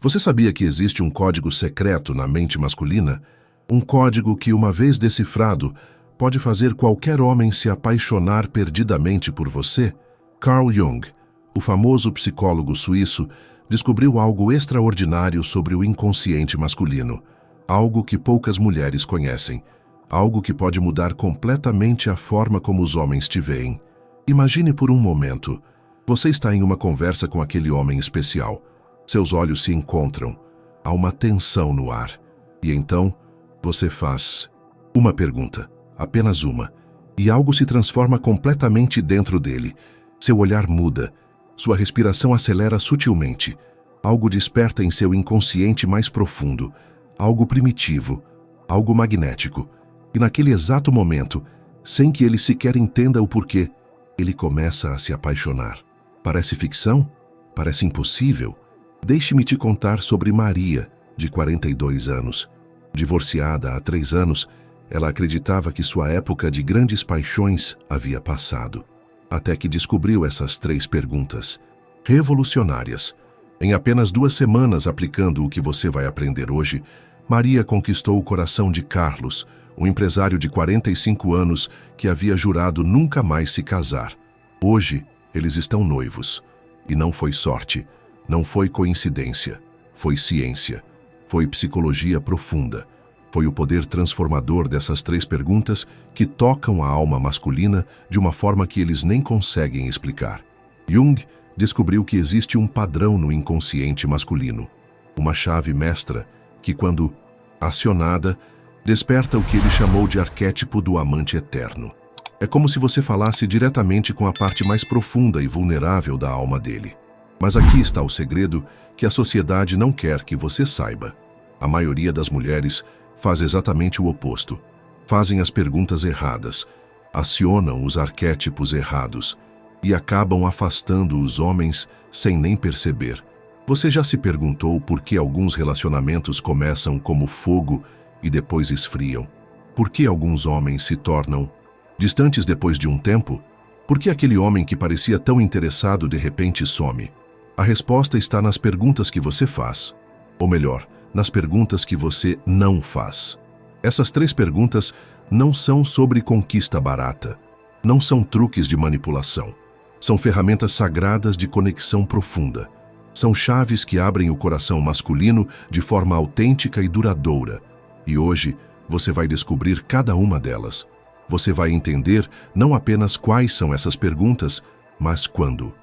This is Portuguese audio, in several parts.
Você sabia que existe um código secreto na mente masculina? Um código que, uma vez decifrado, pode fazer qualquer homem se apaixonar perdidamente por você? Carl Jung, o famoso psicólogo suíço, descobriu algo extraordinário sobre o inconsciente masculino. Algo que poucas mulheres conhecem. Algo que pode mudar completamente a forma como os homens te veem. Imagine por um momento. Você está em uma conversa com aquele homem especial. Seus olhos se encontram. Há uma tensão no ar. E então, você faz uma pergunta, apenas uma, e algo se transforma completamente dentro dele. Seu olhar muda. Sua respiração acelera sutilmente. Algo desperta em seu inconsciente mais profundo. Algo primitivo. Algo magnético. E naquele exato momento, sem que ele sequer entenda o porquê, ele começa a se apaixonar. Parece ficção? Parece impossível? Deixe-me te contar sobre Maria, de 42 anos. Divorciada há 3 anos, ela acreditava que sua época de grandes paixões havia passado. Até que descobriu essas 3 perguntas, revolucionárias. Em apenas 2 semanas aplicando o que você vai aprender hoje, Maria conquistou o coração de Carlos, um empresário de 45 anos que havia jurado nunca mais se casar. Hoje, eles estão noivos. E não foi sorte, não foi coincidência, foi ciência, foi psicologia profunda. Foi o poder transformador dessas 3 perguntas que tocam a alma masculina de uma forma que eles nem conseguem explicar. Jung descobriu que existe um padrão no inconsciente masculino, uma chave mestra que, quando acionada, desperta o que ele chamou de arquétipo do amante eterno. É como se você falasse diretamente com a parte mais profunda e vulnerável da alma dele. Mas aqui está o segredo que a sociedade não quer que você saiba. A maioria das mulheres faz exatamente o oposto. Fazem as perguntas erradas, acionam os arquétipos errados e acabam afastando os homens sem nem perceber. Você já se perguntou por que alguns relacionamentos começam como fogo e depois esfriam? Por que alguns homens se tornam distantes depois de um tempo? Por que aquele homem que parecia tão interessado de repente some? A resposta está nas perguntas que você faz. Ou melhor, nas perguntas que você não faz. Essas 3 perguntas não são sobre conquista barata. Não são truques de manipulação. São ferramentas sagradas de conexão profunda. São chaves que abrem o coração masculino de forma autêntica e duradoura. E hoje, você vai descobrir cada uma delas. Você vai entender não apenas quais são essas perguntas, mas quando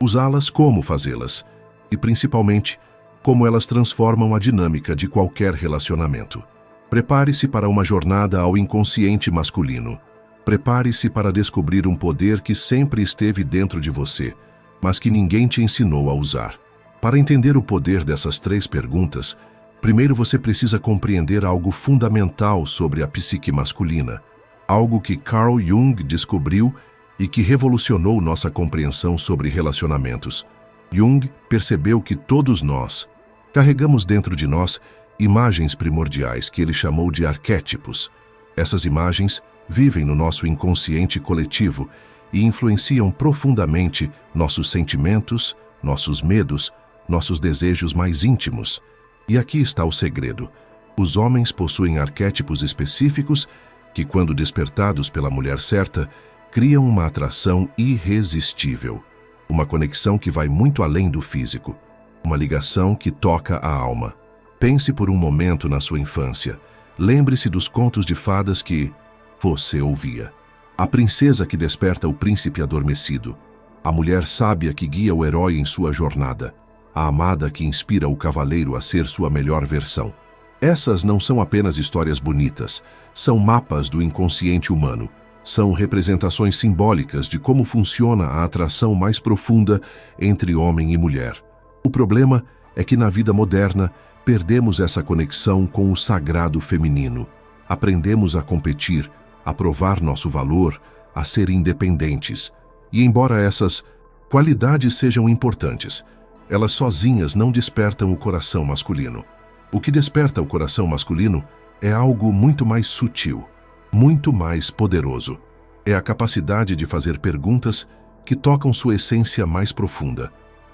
usá-las, como fazê-las e, principalmente, como elas transformam a dinâmica de qualquer relacionamento. Prepare-se para uma jornada ao inconsciente masculino. Prepare-se para descobrir um poder que sempre esteve dentro de você, mas que ninguém te ensinou a usar. Para entender o poder dessas 3 perguntas, primeiro você precisa compreender algo fundamental sobre a psique masculina, algo que Carl Jung descobriu e que revolucionou nossa compreensão sobre relacionamentos. Jung percebeu que todos nós carregamos dentro de nós imagens primordiais que ele chamou de arquétipos. Essas imagens vivem no nosso inconsciente coletivo e influenciam profundamente nossos sentimentos, nossos medos, nossos desejos mais íntimos. E aqui está o segredo. Os homens possuem arquétipos específicos que, quando despertados pela mulher certa, criam uma atração irresistível. Uma conexão que vai muito além do físico. Uma ligação que toca a alma. Pense por um momento na sua infância. Lembre-se dos contos de fadas que você ouvia. A princesa que desperta o príncipe adormecido. A mulher sábia que guia o herói em sua jornada. A amada que inspira o cavaleiro a ser sua melhor versão. Essas não são apenas histórias bonitas, são mapas do inconsciente humano. São representações simbólicas de como funciona a atração mais profunda entre homem e mulher. O problema é que na vida moderna, perdemos essa conexão com o sagrado feminino. Aprendemos a competir, a provar nosso valor, a ser independentes. E embora essas qualidades sejam importantes, elas sozinhas não despertam o coração masculino. O que desperta o coração masculino é algo muito mais sutil, muito mais poderoso. É a capacidade de fazer perguntas que tocam sua essência mais profunda.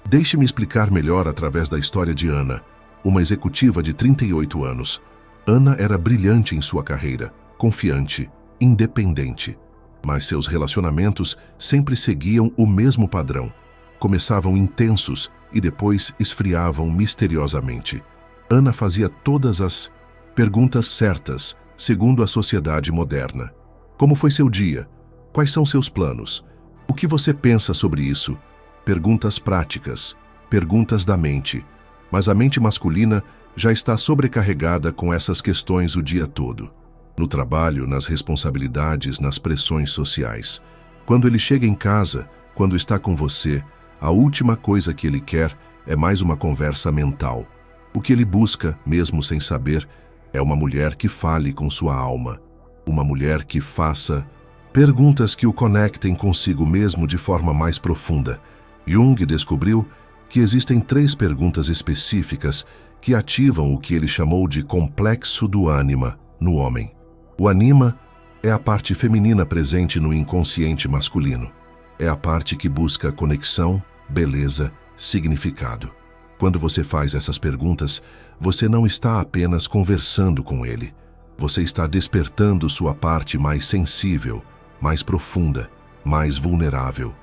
Deixe-me explicar melhor através da história de Ana, uma executiva de 38 anos. Anna era brilhante em sua carreira, confiante, independente. Mas seus relacionamentos sempre seguiam o mesmo padrão. Começavam intensos e depois esfriavam misteriosamente. Anna fazia todas as perguntas certas, segundo a sociedade moderna. Como foi seu dia? Quais são seus planos? O que você pensa sobre isso? Perguntas práticas, perguntas da mente. Mas a mente masculina já está sobrecarregada com essas questões o dia todo. No trabalho, nas responsabilidades, nas pressões sociais. Quando ele chega em casa, quando está com você, a última coisa que ele quer é mais uma conversa mental. O que ele busca, mesmo sem saber, é uma mulher que fale com sua alma. Uma mulher que faça perguntas que o conectem consigo mesmo de forma mais profunda. Jung descobriu que existem 3 perguntas específicas que ativam o que ele chamou de complexo do ânima no homem. O anima é a parte feminina presente no inconsciente masculino. É a parte que busca conexão, beleza, significado. Quando você faz essas perguntas, você não está apenas conversando com ele. Você está despertando sua parte mais sensível, mais profunda, mais vulnerável.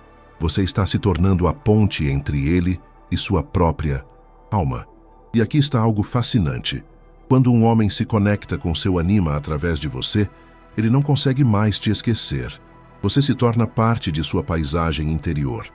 Você está se tornando a ponte entre ele e sua própria alma. E aqui está algo fascinante. Quando um homem se conecta com seu anima através de você, ele não consegue mais te esquecer. Você se torna parte de sua paisagem interior.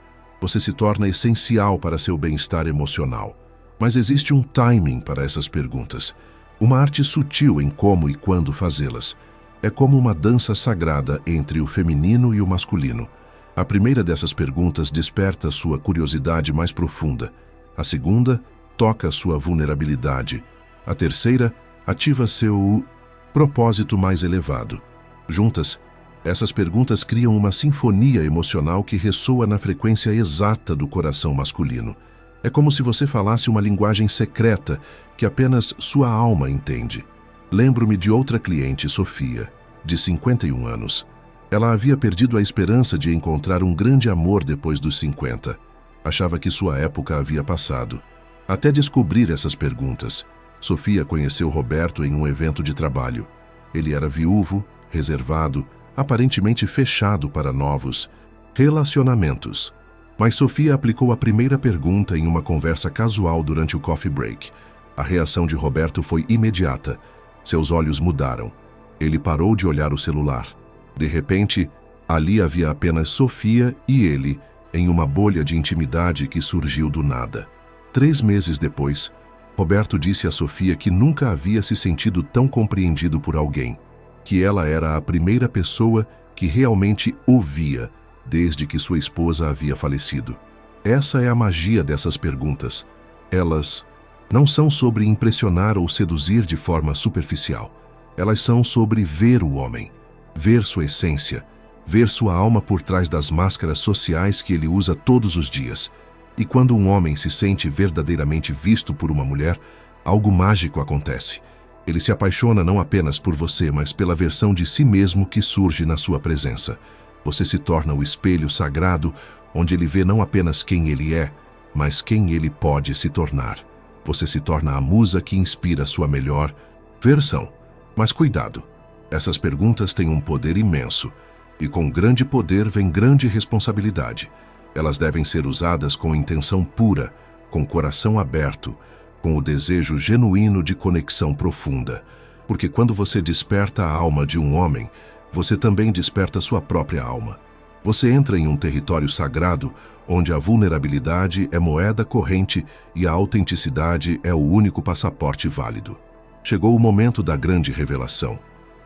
Você se torna essencial para seu bem-estar emocional. Mas existe um timing para essas perguntas. Uma arte sutil em como e quando fazê-las. É como uma dança sagrada entre o feminino e o masculino. A primeira dessas perguntas desperta sua curiosidade mais profunda. A segunda toca sua vulnerabilidade. A terceira ativa seu propósito mais elevado. Juntas, essas perguntas criam uma sinfonia emocional que ressoa na frequência exata do coração masculino. É como se você falasse uma linguagem secreta que apenas sua alma entende. Lembro-me de outra cliente, Sofia, de 51 anos. Ela havia perdido a esperança de encontrar um grande amor depois dos 50. Achava que sua época havia passado. Até descobrir essas perguntas, Sofia conheceu Roberto em um evento de trabalho. Ele era viúvo, reservado, aparentemente fechado para novos relacionamentos. Mas Sofia aplicou a primeira pergunta em uma conversa casual durante o coffee break. A reação de Roberto foi imediata. Seus olhos mudaram. Ele parou de olhar o celular. De repente, ali havia apenas Sofia e ele, em uma bolha de intimidade que surgiu do nada. 3 meses depois, Roberto disse a Sofia que nunca havia se sentido tão compreendido por alguém, que ela era a primeira pessoa que realmente o via desde que sua esposa havia falecido. Essa é a magia dessas perguntas. Elas não são sobre impressionar ou seduzir de forma superficial. Elas são sobre ver o homem, ver sua essência, ver sua alma por trás das máscaras sociais que ele usa todos os dias. E quando um homem se sente verdadeiramente visto por uma mulher, algo mágico acontece. Ele se apaixona não apenas por você, mas pela versão de si mesmo que surge na sua presença. Você se torna o espelho sagrado, onde ele vê não apenas quem ele é, mas quem ele pode se tornar. Você se torna a musa que inspira sua melhor versão. Mas cuidado, essas perguntas têm um poder imenso, e com grande poder vem grande responsabilidade. Elas devem ser usadas com intenção pura, com coração aberto, com o desejo genuíno de conexão profunda. Porque quando você desperta a alma de um homem, você também desperta sua própria alma. Você entra em um território sagrado, onde a vulnerabilidade é moeda corrente e a autenticidade é o único passaporte válido. Chegou o momento da grande revelação.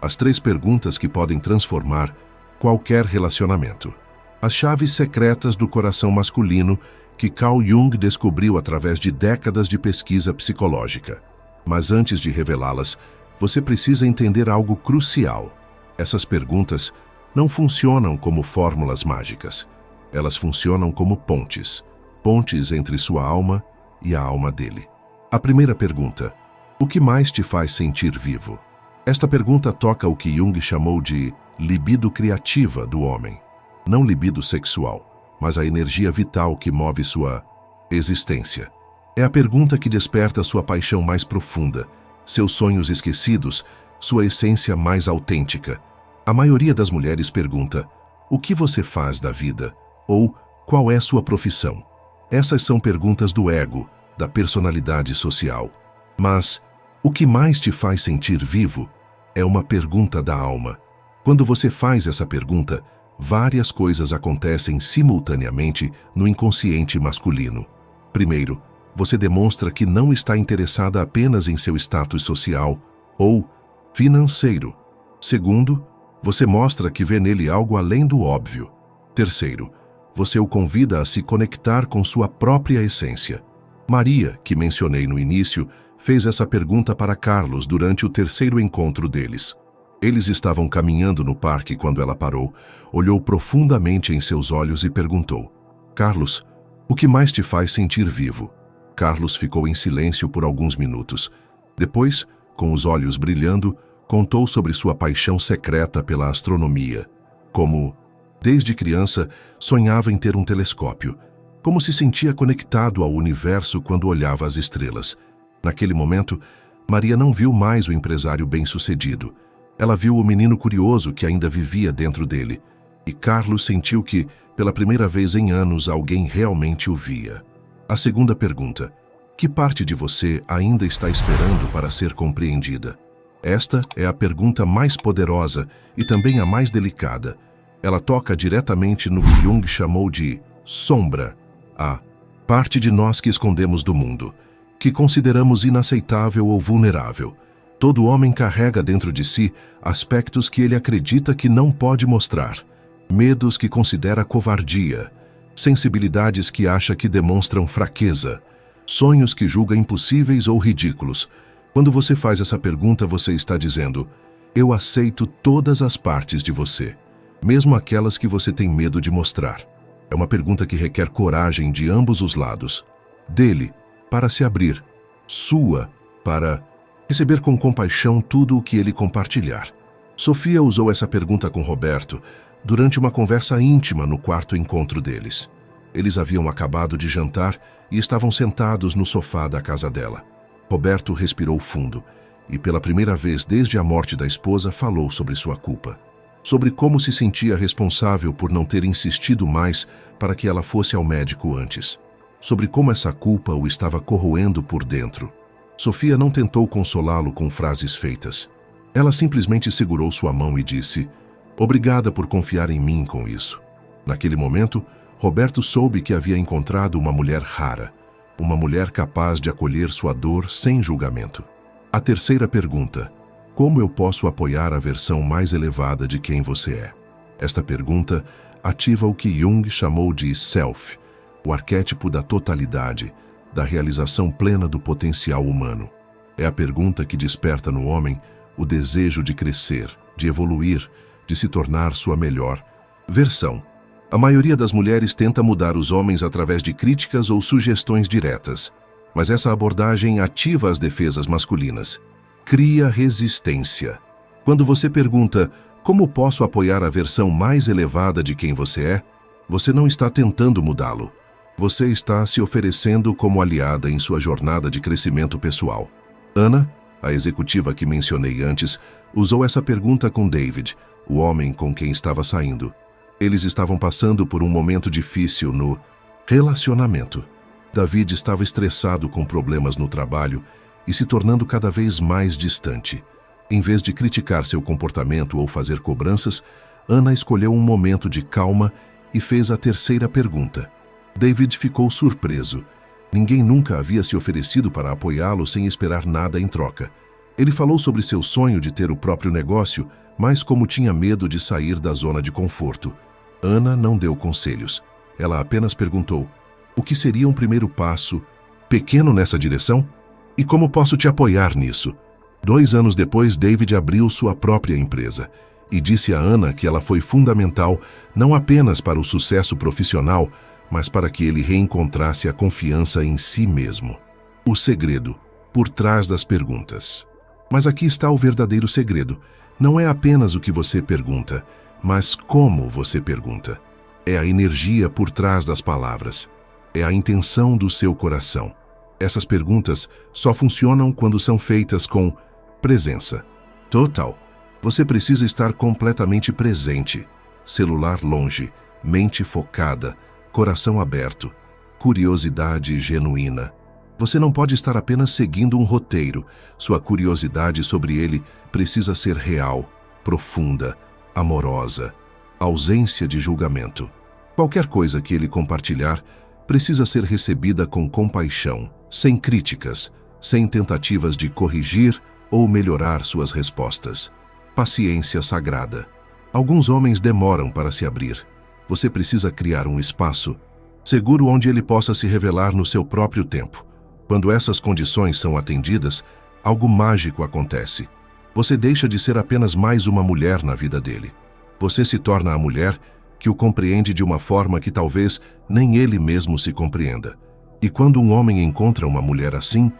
As 3 perguntas que podem transformar qualquer relacionamento. As chaves secretas do coração masculino que Carl Jung descobriu através de décadas de pesquisa psicológica. Mas antes de revelá-las, você precisa entender algo crucial. Essas perguntas não funcionam como fórmulas mágicas. Elas funcionam como pontes. Pontes entre sua alma e a alma dele. A primeira pergunta: o que mais te faz sentir vivo? Esta pergunta toca o que Jung chamou de libido criativa do homem. Não libido sexual, mas a energia vital que move sua existência. É a pergunta que desperta sua paixão mais profunda, seus sonhos esquecidos, sua essência mais autêntica. A maioria das mulheres pergunta: o que você faz da vida? Ou qual é sua profissão? Essas são perguntas do ego, da personalidade social. Mas o que mais te faz sentir vivo é uma pergunta da alma. Quando você faz essa pergunta, várias coisas acontecem simultaneamente no inconsciente masculino. Primeiro, você demonstra que não está interessada apenas em seu status social ou financeiro. Segundo, você mostra que vê nele algo além do óbvio. Terceiro, você o convida a se conectar com sua própria essência. Maria, que mencionei no início, fez essa pergunta para Carlos durante o terceiro encontro deles. Eles estavam caminhando no parque quando ela parou, olhou profundamente em seus olhos e perguntou: Carlos, o que mais te faz sentir vivo? Carlos ficou em silêncio por alguns minutos. Depois, com os olhos brilhando, contou sobre sua paixão secreta pela astronomia. Como, desde criança, sonhava em ter um telescópio. Como se sentia conectado ao universo quando olhava as estrelas. Naquele momento, Maria não viu mais o empresário bem-sucedido. Ela viu o menino curioso que ainda vivia dentro dele. E Carlos sentiu que, pela primeira vez em anos, alguém realmente o via. A segunda pergunta: que parte de você ainda está esperando para ser compreendida? Esta é a pergunta mais poderosa e também a mais delicada. Ela toca diretamente no que Jung chamou de sombra, a parte de nós que escondemos do mundo, que consideramos inaceitável ou vulnerável. Todo homem carrega dentro de si aspectos que ele acredita que não pode mostrar, medos que considera covardia, sensibilidades que acha que demonstram fraqueza, sonhos que julga impossíveis ou ridículos. Quando você faz essa pergunta, você está dizendo: eu aceito todas as partes de você, mesmo aquelas que você tem medo de mostrar. É uma pergunta que requer coragem de ambos os lados. Dele, para se abrir. Sua, para receber com compaixão tudo o que ele compartilhar. Sofia usou essa pergunta com Roberto durante uma conversa íntima no quarto encontro deles. Eles haviam acabado de jantar e estavam sentados no sofá da casa dela. Roberto respirou fundo e, pela primeira vez desde a morte da esposa, falou sobre sua culpa. Sobre como se sentia responsável por não ter insistido mais para que ela fosse ao médico antes. Sobre como essa culpa o estava corroendo por dentro. Sofia não tentou consolá-lo com frases feitas. Ela simplesmente segurou sua mão e disse: obrigada por confiar em mim com isso. Naquele momento, Roberto soube que havia encontrado uma mulher rara. Uma mulher capaz de acolher sua dor sem julgamento. A terceira pergunta: como eu posso apoiar a versão mais elevada de quem você é? Esta pergunta ativa o que Jung chamou de self, o arquétipo da totalidade, da realização plena do potencial humano. É a pergunta que desperta no homem o desejo de crescer, de evoluir, de se tornar sua melhor versão. A maioria das mulheres tenta mudar os homens através de críticas ou sugestões diretas, mas essa abordagem ativa as defesas masculinas. Cria resistência. Quando você pergunta: como posso apoiar a versão mais elevada de quem você é? Você não está tentando mudá-lo. Você está se oferecendo como aliada em sua jornada de crescimento pessoal. Ana, a executiva que mencionei antes, usou essa pergunta com David, o homem com quem estava saindo. Eles estavam passando por um momento difícil no relacionamento. David estava estressado com problemas no trabalho e se tornando cada vez mais distante. Em vez de criticar seu comportamento ou fazer cobranças, Ana escolheu um momento de calma e fez a terceira pergunta. David ficou surpreso. Ninguém nunca havia se oferecido para apoiá-lo sem esperar nada em troca. Ele falou sobre seu sonho de ter o próprio negócio, mas como tinha medo de sair da zona de conforto. Ana não deu conselhos. Ela apenas perguntou: o que seria um primeiro passo pequeno nessa direção? E como posso te apoiar nisso? 2 anos depois, David abriu sua própria empresa e disse a Ana que ela foi fundamental não apenas para o sucesso profissional, mas para que ele reencontrasse a confiança em si mesmo. O segredo, por trás das perguntas. Mas aqui está o verdadeiro segredo. Não é apenas o que você pergunta, mas como você pergunta. É a energia por trás das palavras. É a intenção do seu coração. Essas perguntas só funcionam quando são feitas com presença total. Você precisa estar completamente presente. Celular longe, mente focada, coração aberto, curiosidade genuína. Você não pode estar apenas seguindo um roteiro. Sua curiosidade sobre ele precisa ser real, profunda, amorosa. Ausência de julgamento. Qualquer coisa que ele compartilhar precisa ser recebida com compaixão, sem críticas, sem tentativas de corrigir ou melhorar suas respostas. Paciência sagrada. Alguns homens demoram para se abrir. Você precisa criar um espaço seguro onde ele possa se revelar no seu próprio tempo. Quando essas condições são atendidas, algo mágico acontece. Você deixa de ser apenas mais uma mulher na vida dele. Você se torna a mulher que o compreende de uma forma que talvez nem ele mesmo se compreenda. E quando um homem encontra uma mulher assim,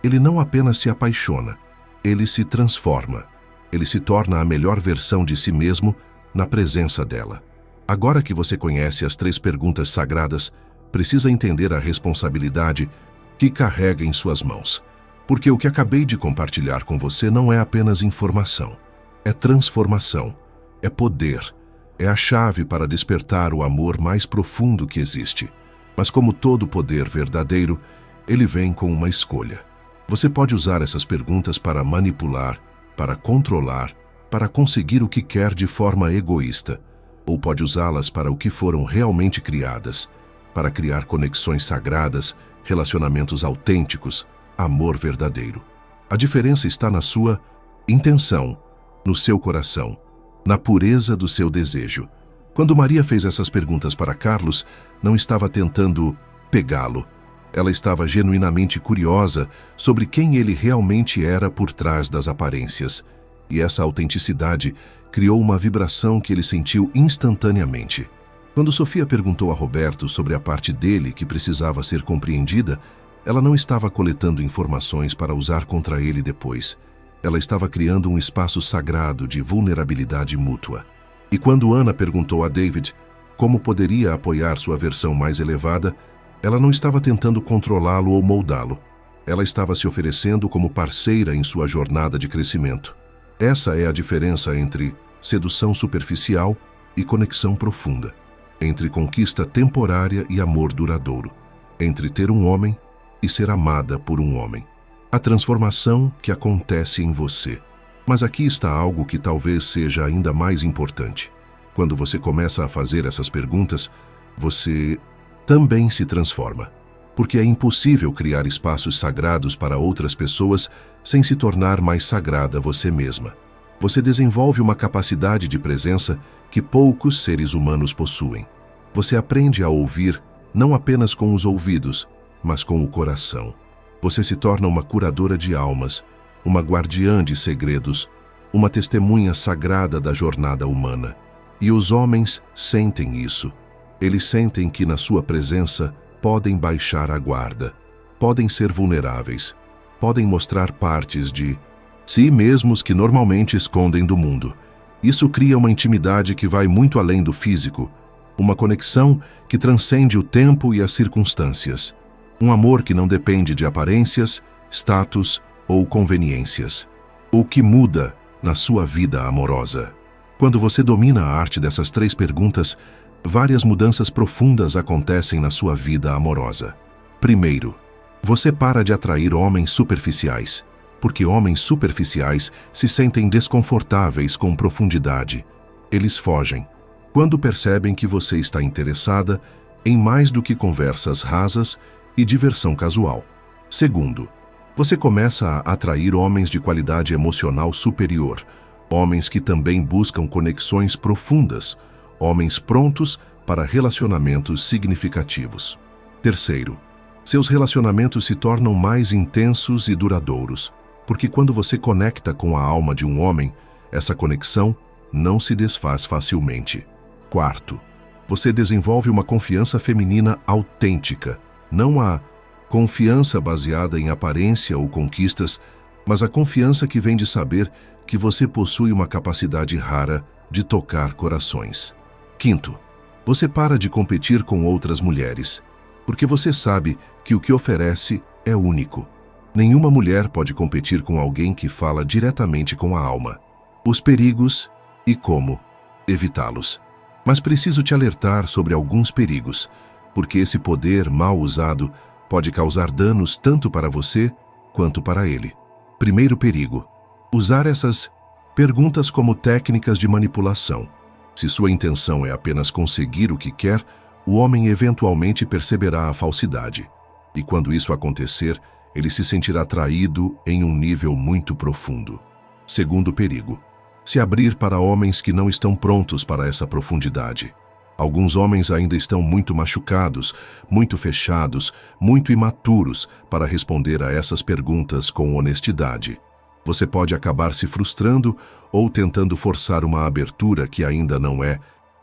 ele não apenas se apaixona, ele se transforma. Ele se torna a melhor versão de si mesmo na presença dela. Agora que você conhece as 3 perguntas sagradas, precisa entender a responsabilidade que carrega em suas mãos. Porque o que acabei de compartilhar com você não é apenas informação. É transformação, é poder, é a chave para despertar o amor mais profundo que existe. Mas como todo poder verdadeiro, ele vem com uma escolha. Você pode usar essas perguntas para manipular, para controlar, para conseguir o que quer de forma egoísta, ou pode usá-las para o que foram realmente criadas, para criar conexões sagradas, relacionamentos autênticos, amor verdadeiro. A diferença está na sua intenção, no seu coração, na pureza do seu desejo. Quando Maria fez essas perguntas para Carlos, não estava tentando pegá-lo. Ela estava genuinamente curiosa sobre quem ele realmente era por trás das aparências. E essa autenticidade criou uma vibração que ele sentiu instantaneamente. Quando Sofia perguntou a Roberto sobre a parte dele que precisava ser compreendida, ela não estava coletando informações para usar contra ele depois. Ela estava criando um espaço sagrado de vulnerabilidade mútua. E quando Ana perguntou a David como poderia apoiar sua versão mais elevada, ela não estava tentando controlá-lo ou moldá-lo. Ela estava se oferecendo como parceira em sua jornada de crescimento. Essa é a diferença entre sedução superficial e conexão profunda, entre conquista temporária e amor duradouro, entre ter um homem e ser amada por um homem. A transformação que acontece em você. Mas aqui está algo que talvez seja ainda mais importante. Quando você começa a fazer essas perguntas, você também se transforma. Porque é impossível criar espaços sagrados para outras pessoas sem se tornar mais sagrada você mesma. Você desenvolve uma capacidade de presença que poucos seres humanos possuem. Você aprende a ouvir não apenas com os ouvidos, mas com o coração. Você se torna uma curadora de almas, uma guardiã de segredos, uma testemunha sagrada da jornada humana. E os homens sentem isso. Eles sentem que na sua presença podem baixar a guarda, podem ser vulneráveis, podem mostrar partes de si mesmos que normalmente escondem do mundo. Isso cria uma intimidade que vai muito além do físico, uma conexão que transcende o tempo e as circunstâncias. Um amor que não depende de aparências, status ou conveniências. O que muda na sua vida amorosa? Quando você domina a arte dessas 3 perguntas, várias mudanças profundas acontecem na sua vida amorosa. Primeiro, você para de atrair homens superficiais, porque homens superficiais se sentem desconfortáveis com profundidade. Eles fogem quando percebem que você está interessada em mais do que conversas rasas e diversão casual. Segundo, você começa a atrair homens de qualidade emocional superior, homens que também buscam conexões profundas, homens prontos para relacionamentos significativos. Terceiro, seus relacionamentos se tornam mais intensos e duradouros, porque quando você conecta com a alma de um homem, essa conexão não se desfaz facilmente. Quarto, você desenvolve uma confiança feminina autêntica, não a confiança baseada em aparência ou conquistas, mas a confiança que vem de saber que você possui uma capacidade rara de tocar corações. Quinto, você para de competir com outras mulheres, porque você sabe que o que oferece é único. Nenhuma mulher pode competir com alguém que fala diretamente com a alma. Os perigos e como evitá-los. Mas preciso te alertar sobre alguns perigos, porque esse poder mal usado pode causar danos tanto para você quanto para ele. Primeiro perigo: usar essas perguntas como técnicas de manipulação. Se sua intenção é apenas conseguir o que quer, o homem eventualmente perceberá a falsidade. E quando isso acontecer, ele se sentirá traído em um nível muito profundo. Segundo perigo: se abrir para homens que não estão prontos para essa profundidade. Alguns homens ainda estão muito machucados, muito fechados, muito imaturos para responder a essas perguntas com honestidade. Você pode acabar se frustrando ou tentando forçar uma abertura que ainda não é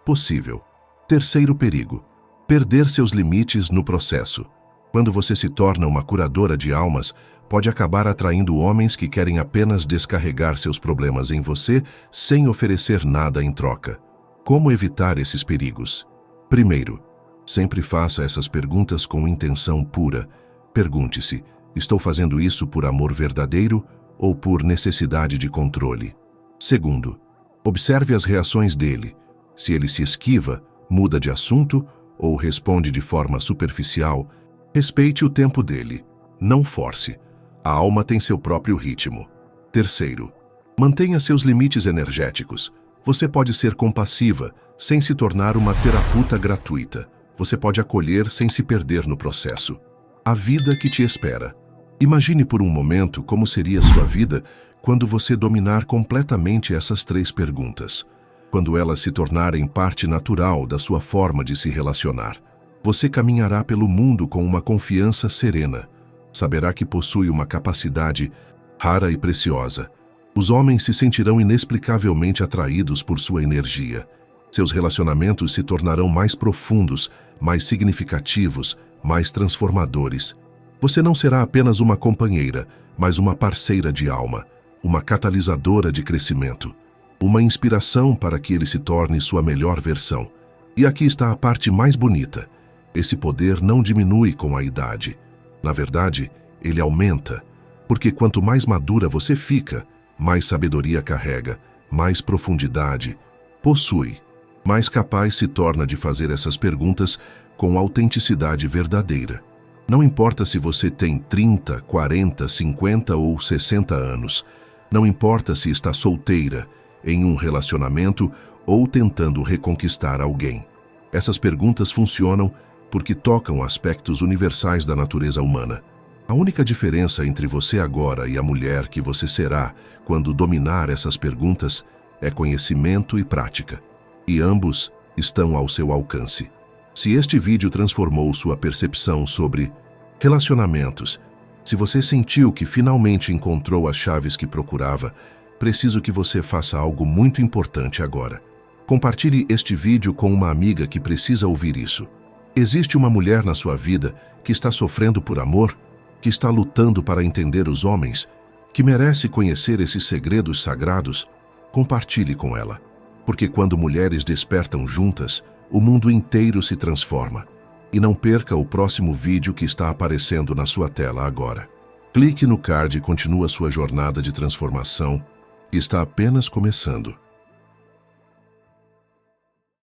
possível. Terceiro perigo: perder seus limites no processo. Quando você se torna uma curadora de almas, pode acabar atraindo homens que querem apenas descarregar seus problemas em você sem oferecer nada em troca. Como evitar esses perigos? Primeiro, sempre faça essas perguntas com intenção pura. Pergunte-se: estou fazendo isso por amor verdadeiro ou por necessidade de controle? Segundo, observe as reações dele. Se ele se esquiva, muda de assunto ou responde de forma superficial, respeite o tempo dele. Não force. A alma tem seu próprio ritmo. Terceiro, mantenha seus limites energéticos. Você pode ser compassiva, sem se tornar uma terapeuta gratuita. Você pode acolher sem se perder no processo. A vida que te espera. Imagine por um momento como seria sua vida quando você dominar completamente essas 3 perguntas. Quando elas se tornarem parte natural da sua forma de se relacionar. Você caminhará pelo mundo com uma confiança serena. Saberá que possui uma capacidade rara e preciosa. Os homens se sentirão inexplicavelmente atraídos por sua energia. Seus relacionamentos se tornarão mais profundos, mais significativos, mais transformadores. Você não será apenas uma companheira, mas uma parceira de alma, uma catalisadora de crescimento, uma inspiração para que ele se torne sua melhor versão. E aqui está a parte mais bonita. Esse poder não diminui com a idade. Na verdade, ele aumenta, porque quanto mais madura você fica, mais sabedoria carrega, mais profundidade possui, mais capaz se torna de fazer essas perguntas com autenticidade verdadeira. Não importa se você tem 30, 40, 50 ou 60 anos. Não importa se está solteira, em um relacionamento ou tentando reconquistar alguém. Essas perguntas funcionam porque tocam aspectos universais da natureza humana. A única diferença entre você agora e a mulher que você será quando dominar essas perguntas é conhecimento e prática. E ambos estão ao seu alcance. Se este vídeo transformou sua percepção sobre relacionamentos, se você sentiu que finalmente encontrou as chaves que procurava, preciso que você faça algo muito importante agora. Compartilhe este vídeo com uma amiga que precisa ouvir isso. Existe uma mulher na sua vida que está sofrendo por amor, que está lutando para entender os homens, que merece conhecer esses segredos sagrados. Compartilhe com ela, porque quando mulheres despertam juntas, o mundo inteiro se transforma. E não perca o próximo vídeo que está aparecendo na sua tela agora. Clique no card e continue a sua jornada de transformação, que está apenas começando.